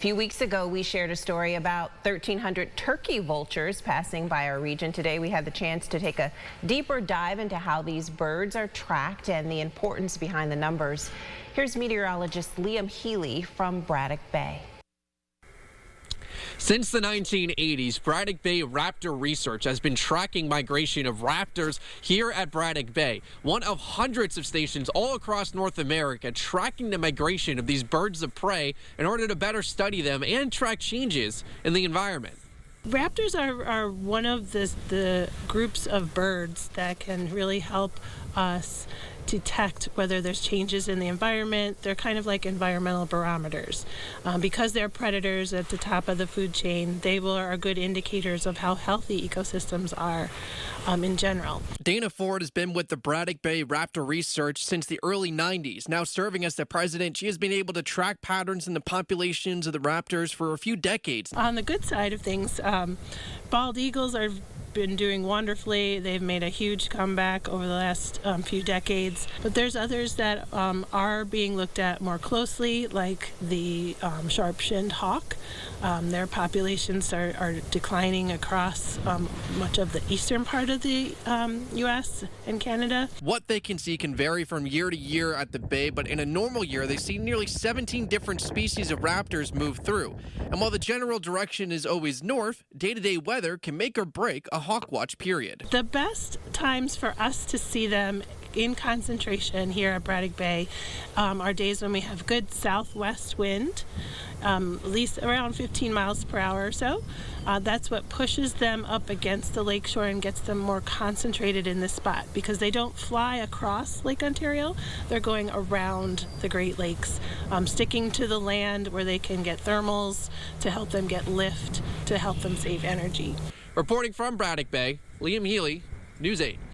A few weeks ago, we shared a story about 1,300 turkey vultures passing by our region. Today, we had the chance to take a deeper dive into how these birds are tracked and the importance behind the numbers. Here's meteorologist Liam Healy from Braddock Bay. Since the 1980s, Braddock Bay Raptor Research has been tracking migration of raptors here at Braddock Bay, one of hundreds of stations all across North America tracking the migration of these birds of prey in order to better study them and track changes in the environment. Raptors are one of the groups of birds that can really help us detect whether there's changes in the environment. They're kind of like environmental barometers. Because they're predators at the top of the food chain, they are good indicators of how healthy ecosystems are in general. Dana Ford has been with the Braddock Bay Raptor Research since the early 90s. Now serving as the president, she has been able to track patterns in the populations of the raptors for a few decades. On the good side of things, bald eagles are been doing wonderfully. They've made a huge comeback over the last few decades. But there's others that are being looked at more closely, like the sharp-shinned hawk. Their populations are declining across much of the eastern part of the U.S. and Canada. What they can see can vary from year to year at the Bay, but in a normal year, they see nearly 17 different species of raptors move through. And while the general direction is always north, day-to-day weather can make or break a hawk watch period. The best times for us to see them in concentration here at Braddock Bay are days when we have good southwest wind, at least around 15 miles per hour or so. That's what pushes them up against the lakeshore and gets them more concentrated in this spot, because they don't fly across Lake Ontario. They're going around the Great Lakes, sticking to the land where they can get thermals to help them get lift, to help them save energy. Reporting from Braddock Bay, Liam Healy, News 8.